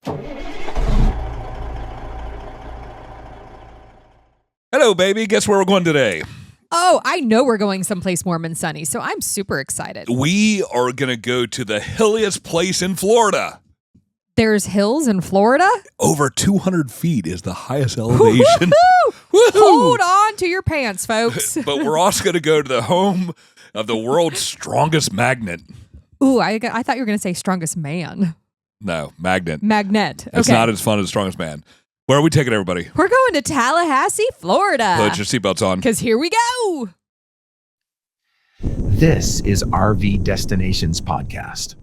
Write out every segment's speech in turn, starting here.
Hello, baby. Guess where we're going today? Oh, I know we're going someplace warm and sunny, so I'm super excited. We are going to go to the hilliest place in Florida. There's hills in Florida? Over 200 feet is the highest elevation. Hold on to your pants, folks. But we're also going to go to the home of the world's strongest magnet. Ooh, I thought you were going to say strongest man. No, magnet. Magnet. Okay. It's not as fun as strongest man. Where are we taking everybody? We're going to Tallahassee, Florida. Put your seatbelts on. Because here we go. This is RV Destinations Podcast.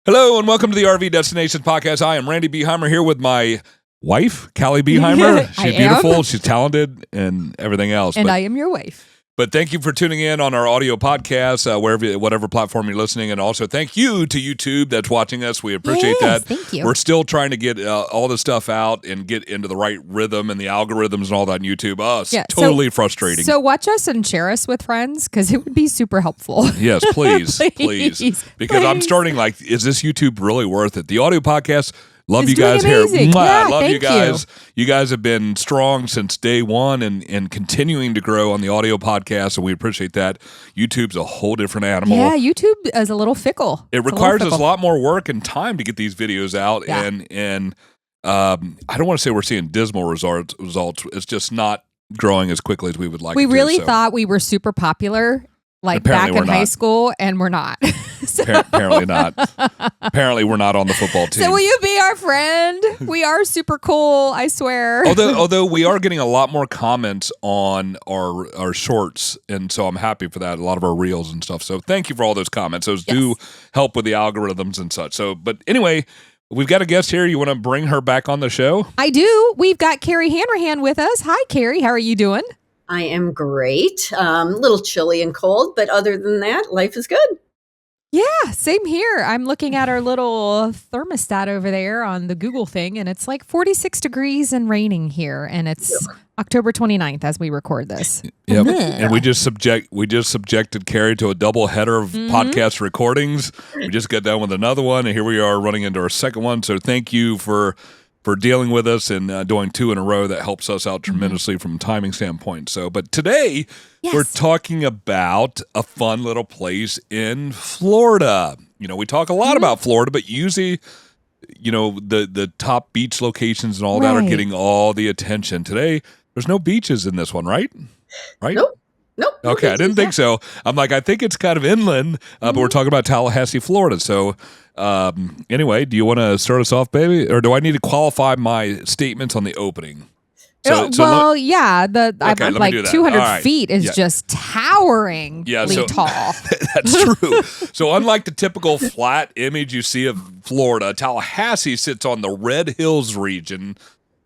Hello, and welcome to the RV Destinations Podcast. I am Randy Beheimer here with my wife, Caly Beheimer. She's beautiful, she's talented, and everything else. And I am your wife. But thank you for tuning in on our audio podcast, whatever platform you're listening. And also thank you to YouTube that's watching us. We appreciate that. Thank you. We're still trying to get all this stuff out and get into the right rhythm and the algorithms and all that on YouTube. Totally frustrating. So watch us and share us with friends because it would be super helpful. Yes, please. Because I'm starting is this YouTube really worth it? The audio podcast, love you guys here. Yeah, love you guys. You guys have been strong since day one and continuing to grow on the audio podcast, and we appreciate that. YouTube's a whole different animal. Yeah, YouTube is a little fickle. It requires us a lot more work and time to get these videos out, and I don't want to say we're seeing dismal results. It's just not growing as quickly as we would like. We really thought we were super popular. Back in high school, and we're not. Apparently not. Apparently we're not on the football team. So will you be our friend? We are super cool, I swear. Although we are getting a lot more comments on our shorts, and so I'm happy for that. A lot of our reels and stuff. So thank you for all those comments. Those do help with the algorithms and such. So, but anyway, we've got a guest here. You want to bring her back on the show? I do. We've got Carrie Hanrahan with us. Hi, Carrie. How are you doing? I am great. A little chilly and cold, but other than that, life is good. Yeah, same here. I'm looking at our little thermostat over there on the Google thing, and it's like 46 degrees and raining here, and it's October 29th as we record this. Yep. And we just subjected Carrie to a double header of podcast recordings. We just got done with another one, and here we are running into our second one. So thank you for dealing with us and doing two in a row. That helps us out tremendously from a timing standpoint. So, but today we're talking about a fun little place in Florida. You know, we talk a lot about Florida, but usually, you know, the top beach locations and all that are getting all the attention. Today, there's no beaches in this one, right? Right? Nope. Okay, I didn't think so. I'm like, I think it's kind of inland, but we're talking about Tallahassee, Florida. So anyway, do you want to start us off, baby? Or do I need to qualify my statements on the opening? Like 200 feet is just toweringly tall. That's true. So unlike the typical flat image you see of Florida, Tallahassee sits on the Red Hills region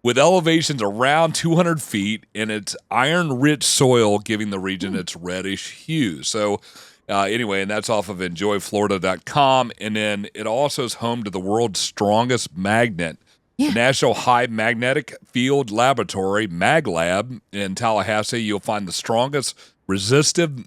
with elevations around 200 feet, and its iron-rich soil giving the region its reddish hue. So anyway, and that's off of enjoyflorida.com. And then it also is home to the world's strongest magnet, the National High Magnetic Field Laboratory, MagLab, in Tallahassee. You'll find the strongest resistive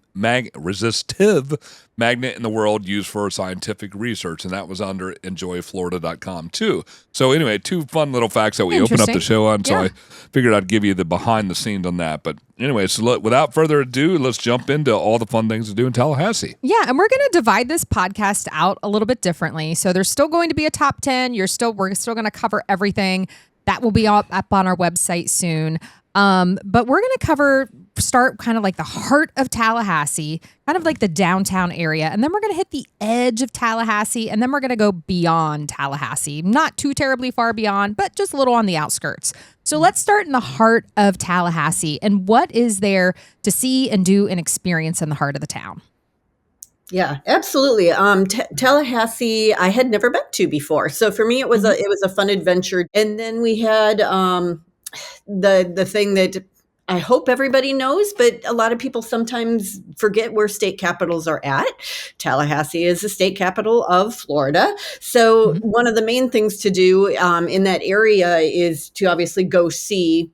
magnet in the world used for scientific research, and that was under enjoyflorida.com too. So anyway, two fun little facts that we open up the show on, so I figured I'd give you the behind the scenes on that. But anyway, so without further ado, let's jump into all the fun things to do in Tallahassee. Yeah, and we're going to divide this podcast out a little bit differently. So there's still going to be a top 10. We're still going to cover everything. That will be up on our website soon. But we're going to start kind of like the heart of Tallahassee, kind of like the downtown area. And then we're going to hit the edge of Tallahassee, and then we're going to go beyond Tallahassee. Not too terribly far beyond, but just a little on the outskirts. So let's start in the heart of Tallahassee. And what is there to see and do and experience in the heart of the town? Yeah, absolutely. Tallahassee, I had never been to before. So for me, it was a fun adventure. And then we had the thing that I hope everybody knows, but a lot of people sometimes forget where state capitals are at. Tallahassee is the state capital of Florida. So one of the main things to do in that area is to obviously go see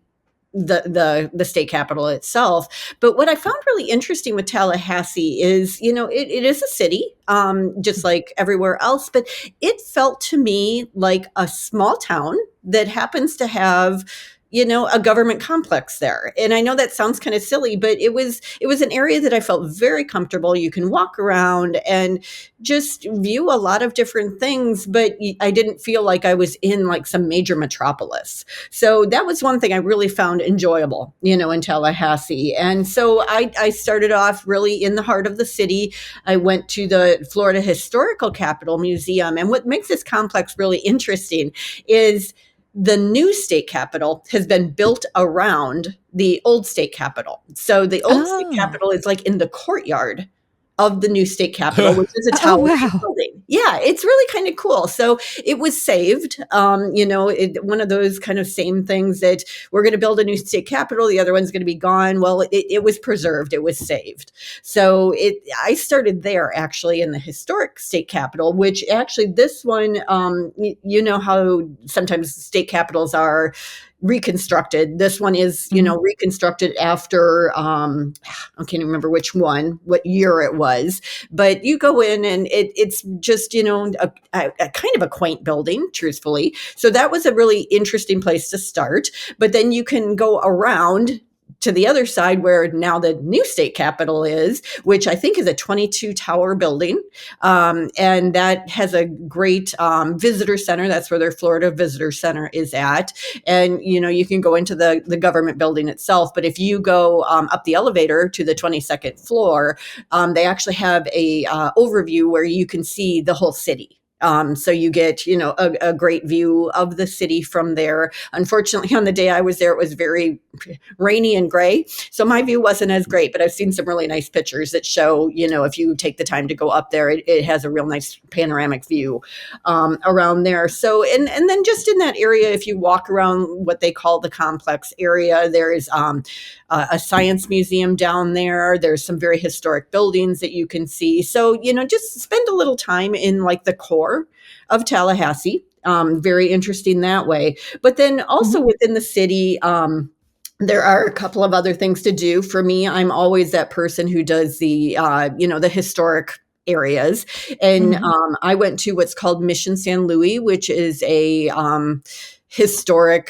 the state capital itself. But what I found really interesting with Tallahassee is, it is a city, just like everywhere else, but it felt to me like a small town that happens to have a government complex there. And I know that sounds kind of silly, but it was an area that I felt very comfortable. You can walk around and just view a lot of different things, but I didn't feel like I was in like some major metropolis. So that was one thing I really found enjoyable, in Tallahassee. And so I started off really in the heart of the city. I went to the Florida Historical Capitol Museum. And what makes this complex really interesting is the new state capitol has been built around the old state capitol. So the old state capitol is like in the courtyard of the new state capitol, which is a tower building. Yeah, it's really kind of cool. So it was saved. One of those kind of same things that we're going to build a new state capitol, the other one's going to be gone. Well, it was preserved. It was saved. So I started there actually in the historic state capitol, which actually this one, how sometimes state capitals are reconstructed. This one is, reconstructed after, I can't remember what year it was, but you go in and it's just, a kind of a quaint building, truthfully. So that was a really interesting place to start. But then you can go around to the other side where now the new state capitol is, which I think is a 22-tower building. And that has a great visitor center. That's where their Florida Visitor Center is at. And, you can go into the government building itself. But if you go up the elevator to the 22nd floor, they actually have a overview where you can see the whole city. So you get, a great view of the city from there. Unfortunately, on the day I was there, it was very rainy and gray. So my view wasn't as great, but I've seen some really nice pictures that show, if you take the time to go up there, it has a real nice panoramic view around there. So, and then just in that area, if you walk around what they call the complex area, there is a science museum down there. There's some very historic buildings that you can see. So, just spend a little time in like the core of Tallahassee. Very interesting that way. But then also within the city, there are a couple of other things to do. For me, I'm always that person who does the historic areas. And I went to what's called Mission San Luis, which is a historic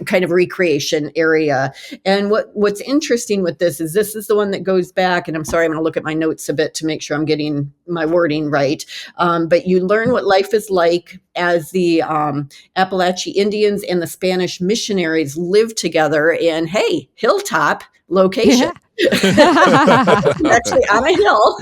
kind of recreation area. And what's interesting with this is the one that goes back, and I'm sorry, I'm going to look at my notes a bit to make sure I'm getting my wording right. But you learn what life is like as the Appalachian Indians and the Spanish missionaries lived together in, hilltop location. Actually on a hill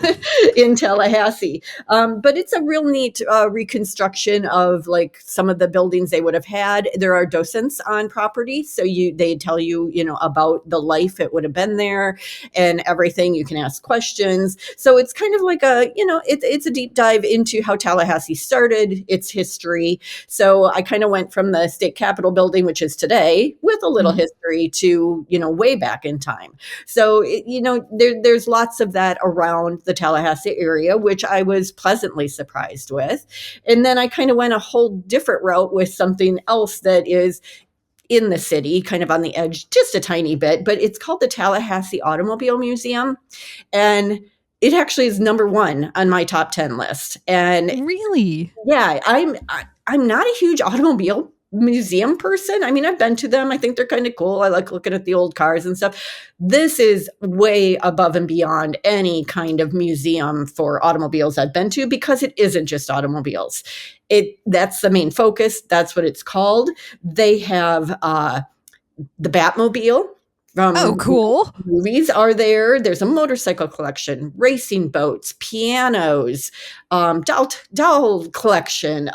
in Tallahassee. But it's a real neat reconstruction of like some of the buildings they would have had. There are docents on property. So they tell you, about the life it would have been there and everything. You can ask questions. So it's kind of like it's a deep dive into how Tallahassee started, its history. So I kind of went from the state capitol building, which is today, with a little history to, way back in time. So, there's lots of that around the Tallahassee area, which I was pleasantly surprised with. And then I kind of went a whole different route with something else that is in the city, kind of on the edge, just a tiny bit, but it's called the Tallahassee Automobile Museum. And it actually is number 1 on my top 10 list. And really, yeah, I'm not a huge automobile museum person. I mean, I've been to them. I think they're kind of cool. I like looking at the old cars and stuff. This is way above and beyond any kind of museum for automobiles I've been to, because it isn't just automobiles. That's the main focus. That's what it's called. They have the Batmobile. Cool. Movies are there. There's a motorcycle collection, racing boats, pianos, doll collection.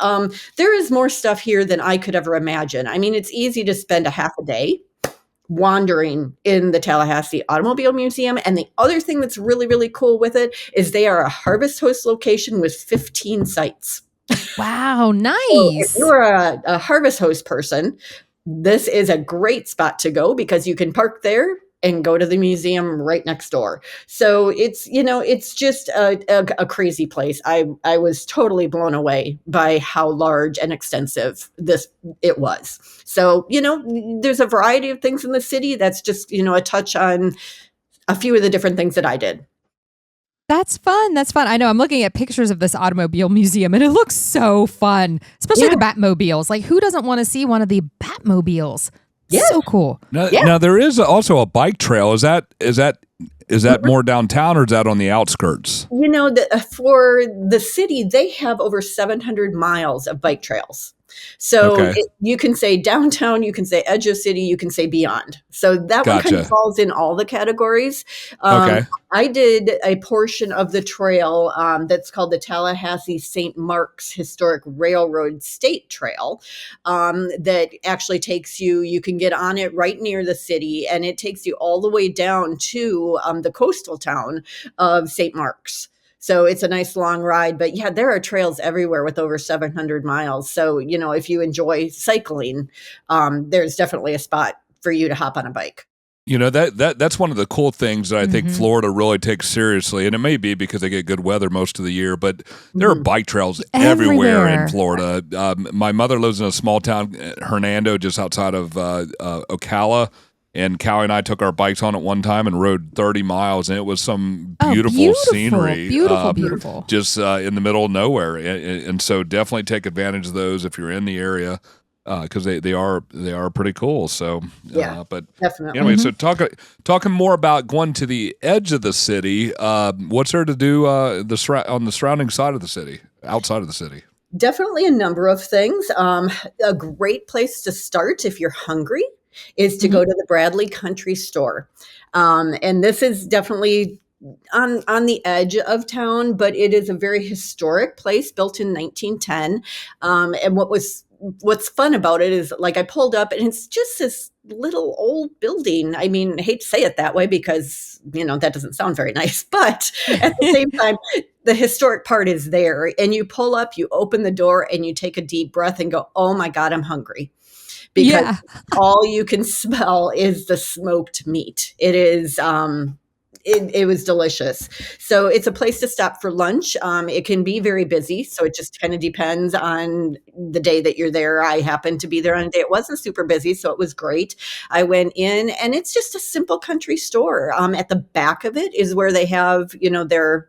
There is more stuff here than I could ever imagine. I mean, it's easy to spend a half a day wandering in the Tallahassee Automobile Museum. And the other thing that's really, really cool with it is they are a Harvest Host location with 15 sites. Wow, nice. So if you're a Harvest Host person, this is a great spot to go because you can park there, and go to the museum right next door. So it's just a crazy place. I was totally blown away by how large and extensive it was. So, there's a variety of things in the city. That's just, a touch on a few of the different things that I did. That's fun. That's fun. I know I'm looking at pictures of this automobile museum and it looks so fun, especially the Batmobiles. Like, who doesn't want to see one of the Batmobiles? Yeah. So cool. Now there is also a bike trail. Is that more downtown or is that on the outskirts? For the city, they have over 700 miles of bike trails. So you can say downtown, you can say edge of city, you can say beyond. So that one kind of falls in all the categories. I did a portion of the trail that's called the Tallahassee St. Mark's Historic Railroad State Trail that actually takes you can get on it right near the city, and it takes you all the way down to the coastal town of St. Mark's. So it's a nice long ride, but yeah, there are trails everywhere with over 700 miles. So, if you enjoy cycling, there's definitely a spot for you to hop on a bike. That's one of the cool things that I think Florida really takes seriously, and it may be because they get good weather most of the year, but there are bike trails everywhere in Florida. My mother lives in a small town, Hernando, just outside of Ocala. And Caly and I took our bikes on at one time and rode 30 miles, and it was some beautiful scenery. Beautiful. Just in the middle of nowhere. And so definitely take advantage of those if you're in the area, because they are pretty cool. So, but definitely. Anyway, so talking more about going to the edge of the city, what's there to do on the surrounding side of the city, outside of the city? Definitely a number of things. A great place to start if you're hungry is to go to the Bradley Country Store. And this is definitely on the edge of town, but it is a very historic place built in 1910. And what's fun about it is, like, I pulled up and it's just this little old building. I mean, I hate to say it that way because, that doesn't sound very nice, but at the same time, the historic part is there. And you pull up, you open the door and you take a deep breath and go, oh my God, I'm hungry. Because all you can smell is the smoked meat. It is, it was delicious. So it's a place to stop for lunch. It can be very busy, so it just kind of depends on the day that you're there. I happened to be there on a day it wasn't super busy, so it was great. I went in, and it's just a simple country store. At the back of it is where they have, their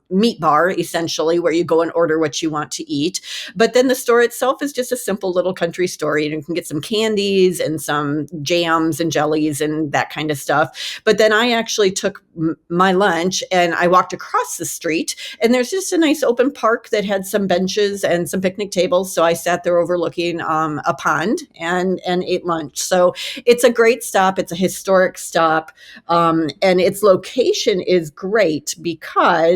meat bar, essentially, where you go and order what you want to eat. But then the store itself is just a simple little country store. You can get some candies and some jams and jellies and that kind of stuff. But then I actually took my lunch and I walked across the street, and there's just a nice open park that had some benches and some picnic tables. So I sat there overlooking a pond and ate lunch. So it's a great stop. It's a historic stop. And its location is great because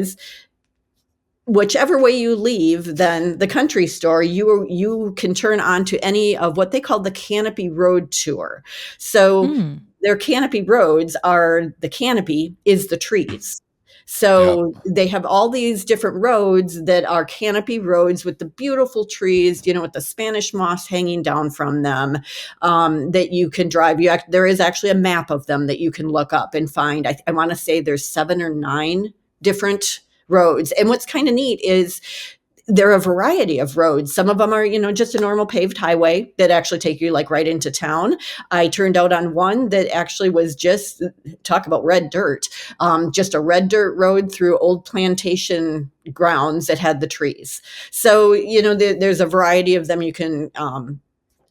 whichever way you leave, then the country store, you can turn on to any of what they call the Canopy Road Tour. So their canopy roads the canopy is the trees. So they have all these different roads that are canopy roads with the beautiful trees, with the Spanish moss hanging down from them, that you can drive. There is actually a map of them that you can look up and find. I want to say there's 7 or 9 different roads. And what's kind of neat is there are a variety of roads. Some of them are, just a normal paved highway that actually take you like right into town. I turned out on one that actually was just, talk about red dirt, just a red dirt road through old plantation grounds that had the trees. So, there's a variety of them you can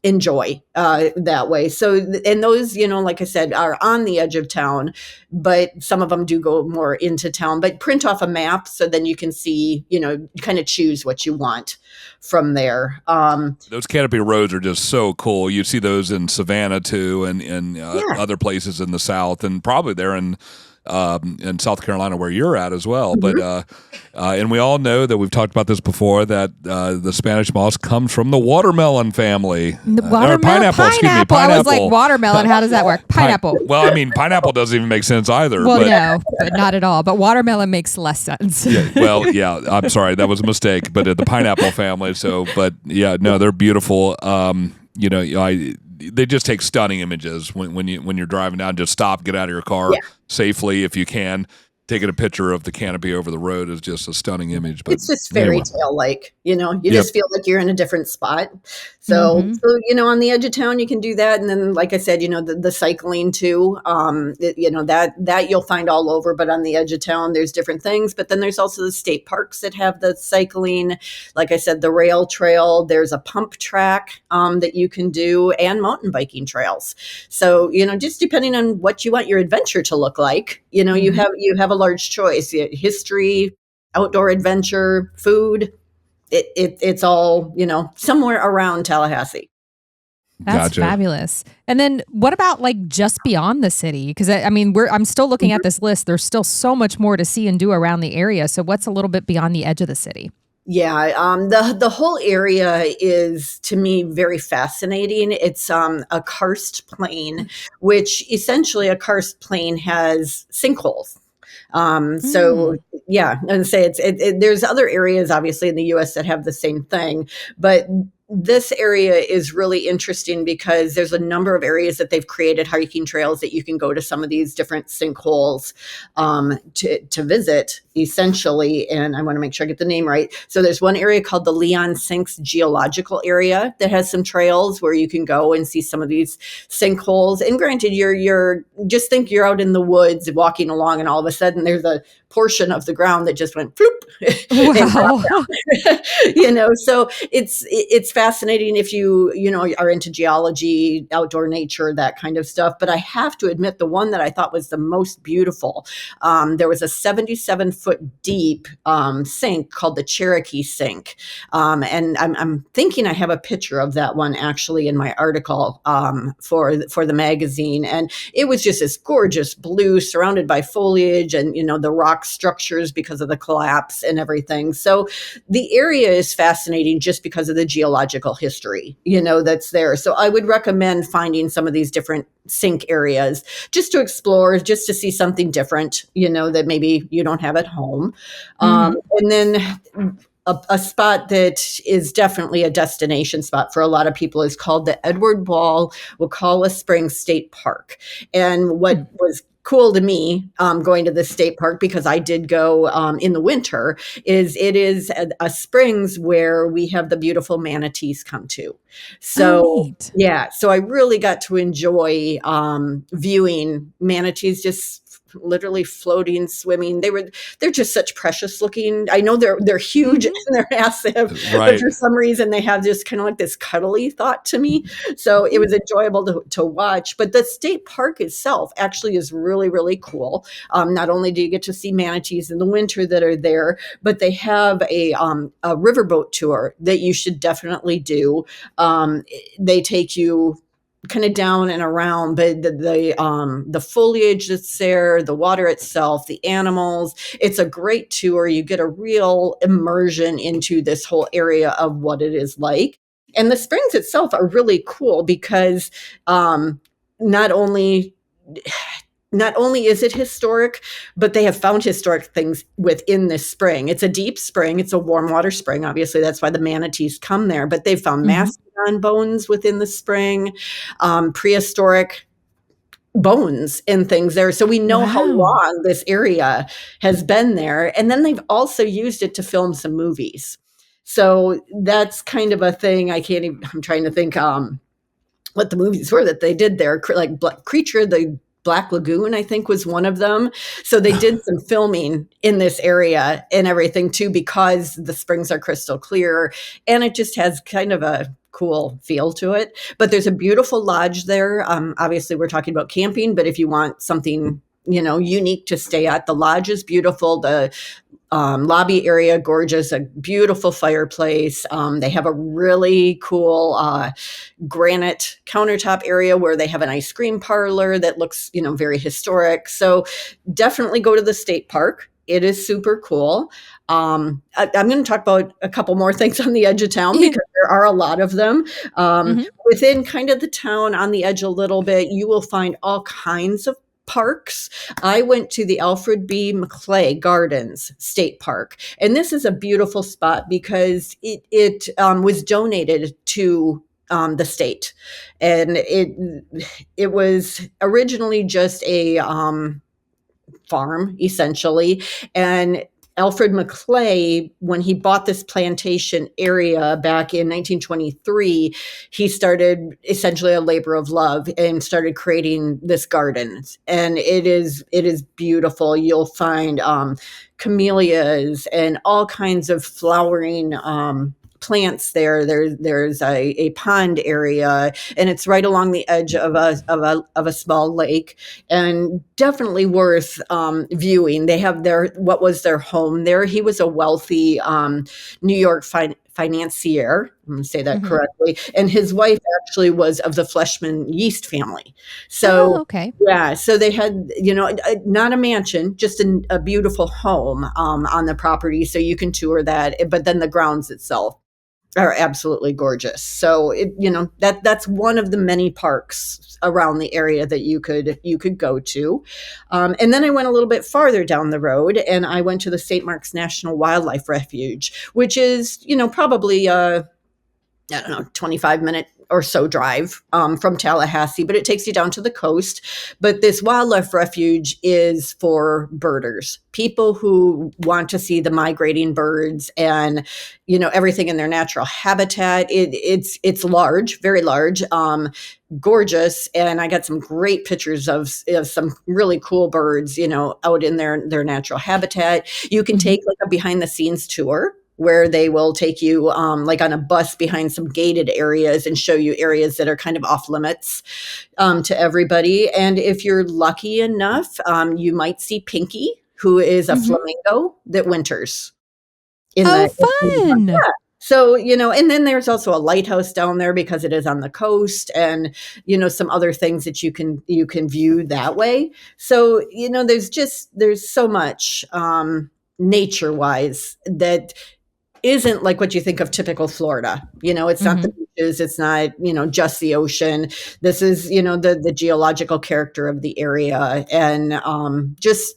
enjoy that way. So, and those, like I said, are on the edge of town, but some of them do go more into town. But print off a map so then you can see, kind of choose what you want from there. Those canopy roads are just so cool. You see those in Savannah too, and other places in the South, and probably there in South Carolina where you're at as well. But and we all know that we've talked about this before, that the Spanish moss comes from the watermelon family. The watermelon, pineapple. Excuse me, pineapple. I was like, watermelon, how does that work? Pineapple. Well, I mean, pineapple doesn't even make sense either. Well, no, but not at all. But watermelon makes less sense. I'm sorry, that was a mistake. But the pineapple family. So, but yeah, no, they're beautiful. they just take stunning images when you're driving down. Just stop, get out of your car Yeah. safely if you can. Taking a picture of the canopy over the road is just a stunning image. But It's just fairy anyway. tale like, you Yep. just feel like you're in a different spot. So, Mhm. on the edge of town, you can do that. And then, like I said, the cycling too, that you'll find all over, but on the edge of town, there's different things. But then there's also the state parks that have the cycling. Like I said, the rail trail, there's a pump track that you can do, and mountain biking trails. So, just depending on what you want your adventure to look like, you have a large choice. History, outdoor adventure, food. It's all, somewhere around Tallahassee. That's Gotcha. fabulous. And then what about like just beyond the city? Because I'm still looking at this list. There's still so much more to see and do around the area. So what's a little bit beyond the edge of the city? Yeah, the whole area is, to me, very fascinating. It's a karst plain, which essentially a karst plain has sinkholes. So yeah, and say there's other areas obviously in the U.S. that have the same thing, but this area is really interesting because there's a number of areas that they've created hiking trails that you can go to some of these different sinkholes to visit essentially. And I want to make sure I get the name right. So there's one area called the Leon Sinks Geological Area that has some trails where you can go and see some of these sinkholes. And granted, you're just think you're out in the woods walking along, and all of a sudden there's a portion of the ground that just went floop. Wow. So it's fascinating if you are into geology, outdoor nature, that kind of stuff. But I have to admit, the one that I thought was the most beautiful, there was a 77-foot deep sink called the Cherokee Sink, and I'm thinking I have a picture of that one actually in my article for the magazine, and it was just this gorgeous blue, surrounded by foliage, and the rock structures because of the collapse and everything. So the area is fascinating just because of the geological history, that's there. So I would recommend finding some of these different sink areas just to explore, just to see something different, that maybe you don't have at home. And then a spot that is definitely a destination spot for a lot of people is called the Edward Ball Wocala Springs State Park. And what was cool to me going to the state park, because I did go in the winter, is it is a springs where we have the beautiful manatees come to. So neat. yeah, so I really got to enjoy viewing manatees just literally floating, swimming. They're just such precious looking. I know they're huge and they're massive, but for some reason they have just kind of like this cuddly thought to me. So it was enjoyable to watch. But the state park itself actually is really, really cool. Not only do you get to see manatees in the winter that are there, but they have a riverboat tour that you should definitely do. They take you kind of down and around, but the foliage that's there, the water itself, the animals, it's a great tour. You get a real immersion into this whole area of what it is like. And the springs itself are really cool because not only is it historic, but they have found historic things within this spring. It's a deep spring. It's a warm water spring. Obviously, that's why the manatees come there. But they've found mastodon bones within the spring, prehistoric bones and things there. So we know how long this area has been there. And then they've also used it to film some movies. So that's kind of a thing. I'm trying to think what the movies were that they did there. Like Creature, the Black Lagoon, I think, was one of them. So they did some filming in this area and everything too, because the springs are crystal clear and it just has kind of a cool feel to it. But there's a beautiful lodge there. Obviously, we're talking about camping, but if you want something unique to stay at, the lodge is beautiful. The lobby area, gorgeous, a beautiful fireplace. They have a really cool granite countertop area where they have an ice cream parlor that looks, very historic. So definitely go to the state park. It is super cool. I'm going to talk about a couple more things on the edge of town because there are a lot of them. Within kind of the town on the edge a little bit, you will find all kinds of parks. I went to the Alfred B. McClay Gardens State Park, and this is a beautiful spot because it was donated to the state. And it was originally just a farm, essentially. And Alfred McClay, when he bought this plantation area back in 1923, he started essentially a labor of love and started creating this garden. And it is beautiful. You'll find camellias and all kinds of flowering plants there. There's a pond area, and it's right along the edge of a small lake, and definitely worth viewing. They have what was their home there. He was a wealthy New York financier. I'm going to say that correctly. And his wife actually was of the Fleshman yeast family. So, okay. Yeah. So they had, not a mansion, just a beautiful home on the property. So you can tour that. But then the grounds itself are absolutely gorgeous. So that's one of the many parks around the area that you could go to. And then I went a little bit farther down the road, and I went to the St. Mark's National Wildlife Refuge, which is, probably 25-minute or so drive from Tallahassee, but it takes you down to the coast. But this wildlife refuge is for birders, people who want to see the migrating birds and, everything in their natural habitat. It's large, very large, gorgeous. And I got some great pictures of some really cool birds, out in their natural habitat. You can take like a behind the scenes tour, where they will take you like on a bus behind some gated areas and show you areas that are kind of off limits to everybody. And if you're lucky enough, you might see Pinky, who is a flamingo that winters. Fun. Yeah. So, and then there's also a lighthouse down there because it is on the coast, and, some other things that you can view that way. So, there's so much nature wise that isn't like what you think of typical Florida. It's not the beaches, it's not, just the ocean. This is, the geological character of the area, and just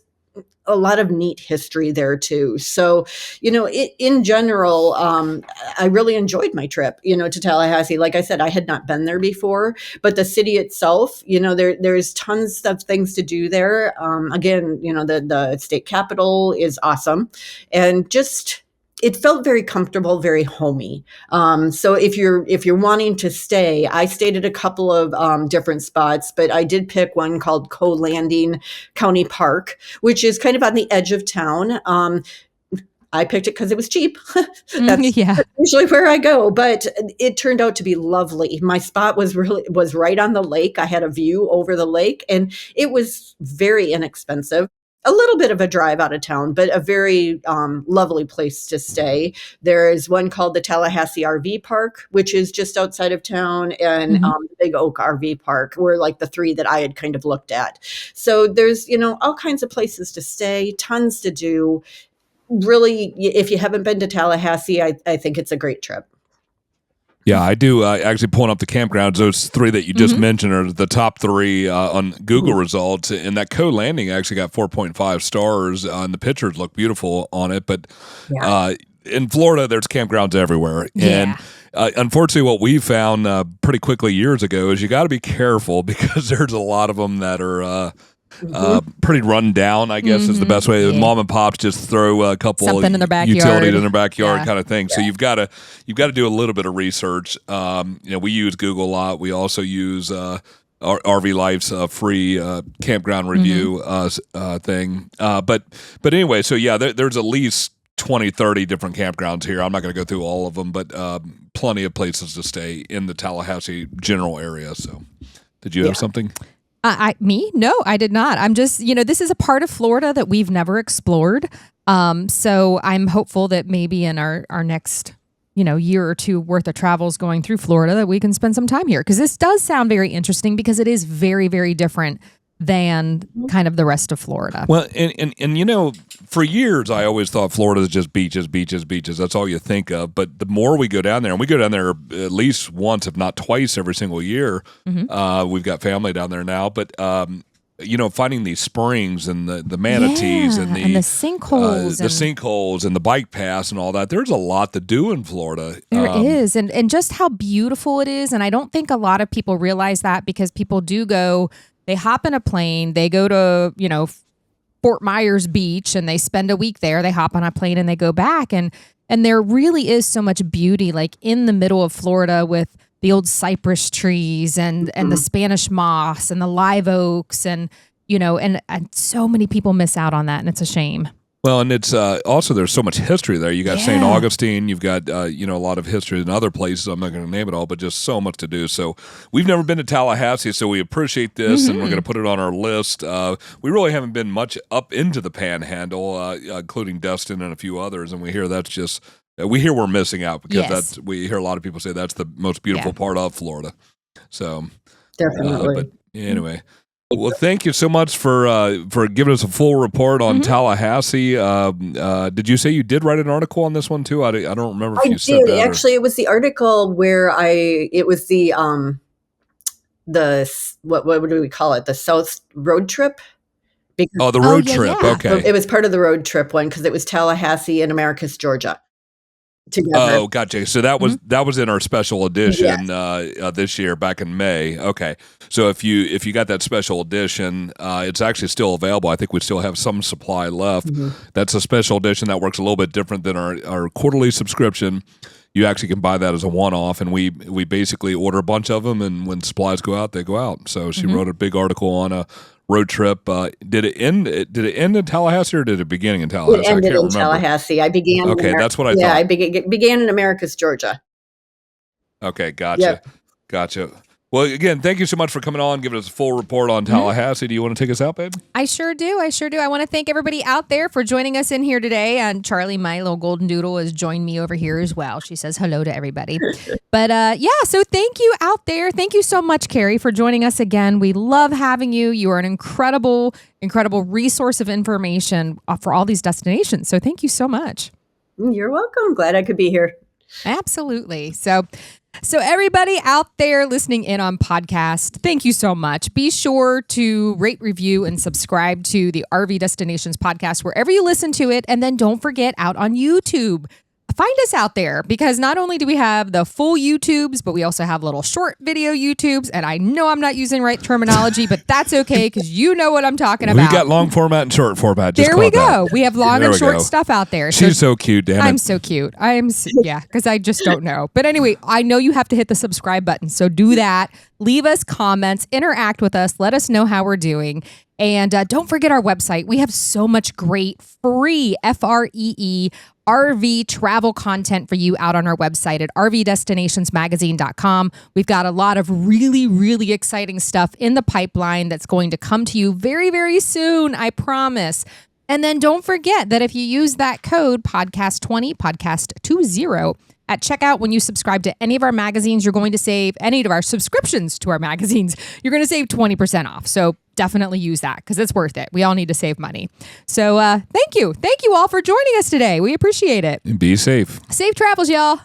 a lot of neat history there too. So, in general, I really enjoyed my trip, to Tallahassee. Like I said, I had not been there before, but the city itself, there's tons of things to do there. Again, the state capitol is awesome, and just, it felt very comfortable, very homey. So if you're wanting to stay, I stayed at a couple of different spots, but I did pick one called Co-Landing County Park, which is kind of on the edge of town. I picked it because it was cheap. That's usually where I go, but it turned out to be lovely. My spot was right on the lake. I had a view over the lake, and it was very inexpensive. A little bit of a drive out of town, but a very lovely place to stay. There is one called the Tallahassee RV Park, which is just outside of town, and the Big Oak RV Park were like the three that I had kind of looked at. So there's, all kinds of places to stay, tons to do. Really, if you haven't been to Tallahassee, I think it's a great trip. Yeah, I do actually pulling up the campgrounds. Those three that you just mentioned are the top three on Google results. And that Co-Landing actually got 4.5 stars. And the pictures look beautiful on it. But in Florida, there's campgrounds everywhere. Yeah. And unfortunately, what we found pretty quickly years ago is you got to be careful because there's a lot of them that are pretty run down, I guess is the best way. Yeah. Mom and pops just throw a couple something in their backyard, utilities in their backyard kind of thing. So you've got to do a little bit of research. We use Google a lot. We also use RV Life's free campground review thing. But anyway, so yeah, there's at least 20, 30 different campgrounds here. I'm not going to go through all of them, but plenty of places to stay in the Tallahassee general area. So did you have something? Me? No, I did not. I'm just, this is a part of Florida that we've never explored. So I'm hopeful that maybe in our next, year or two worth of travels going through Florida that we can spend some time here. Because this does sound very interesting because it is very, very different than kind of the rest of Florida. Well, and for years I always thought Florida is just beaches, beaches, beaches. That's all you think of. But the more we go down there, and we go down there at least once, if not twice, every single year. We've got family down there now. But finding these springs and the manatees and the sinkholes, the sinkholes and the bike paths and all that. There's a lot to do in Florida. There is, and just how beautiful it is. And I don't think a lot of people realize that, because people do go, they hop in a plane, they go to, Fort Myers Beach and they spend a week there. They hop on a plane and they go back. And there really is so much beauty, like in the middle of Florida, with the old cypress trees and the Spanish moss and the live oaks, and so many people miss out on that, and it's a shame. Well, and it's also, there's so much history there. You got St. Augustine, you've got a lot of history in other places. I'm not going to name it all, but just so much to do. So we've never been to Tallahassee, so we appreciate this, and we're going to put it on our list. We really haven't been much up into the Panhandle, including Destin and a few others, and we hear that's just. We hear we're missing out, because we hear a lot of people say that's the most beautiful part of Florida. So definitely. But anyway, well, thank you so much for giving us a full report on Tallahassee. Did you say you did write an article on this one too? I don't remember if you said that. Actually, it was the article where it was the what do we call it? The South road trip. The road trip. Yeah. Okay. It was part of the road trip one, because it was Tallahassee and Americus, Georgia. Together. Oh, gotcha. So that was in our special edition this year, back in May. Okay, so if you got that special edition, it's actually still available. I think we still have some supply left. That's a special edition that works a little bit different than our quarterly subscription. You actually can buy that as a one-off, and we basically order a bunch of them, and when supplies go out, they go out. So she wrote a big article on a road trip. Did it end in Tallahassee, or did it begin in Tallahassee? It ended in Tallahassee. I began. Okay, that's what I thought. Yeah, I began in Americus, Georgia. Okay, gotcha. Gotcha. Well, again, thank you so much for coming on, giving us a full report on Tallahassee. Do you want to take us out, babe? I sure do. I want to thank everybody out there for joining us in here today. And Charlie, my little golden doodle, has joined me over here as well. She says hello to everybody. But so thank you out there. Thank you so much, Carrie, for joining us again. We love having you. You are an incredible resource of information for all these destinations. So thank you so much. You're welcome. Glad I could be here. Absolutely. So everybody out there listening in on podcast, thank you so much. Be sure to rate, review, and subscribe to the RV Destinations podcast wherever you listen to it. And then don't forget, out on YouTube. Find us out there, because not only do we have the full YouTubes, but we also have little short video YouTubes. And I know I'm not using right terminology, but that's okay, because you know what I'm talking about. We got long format and short format. There we go. We have long and short stuff out there. She's so cute, damn it. I'm so cute. Because I just don't know. But anyway, I know you have to hit the subscribe button. So do that. Leave us comments, interact with us, let us know how we're doing. And don't forget our website. We have so much great free FREE RV travel content for you out on our website at rvdestinationsmagazine.com. We've got a lot of really, really exciting stuff in the pipeline that's going to come to you very, very soon, I promise. And then don't forget that if you use that code podcast20, podcast20, at checkout, when you subscribe to any of our magazines, you're going to save any of our subscriptions to our magazines. You're going to save 20% off. So definitely use that, because it's worth it. We all need to save money. So thank you. Thank you all for joining us today. We appreciate it. And be safe. Safe travels, y'all.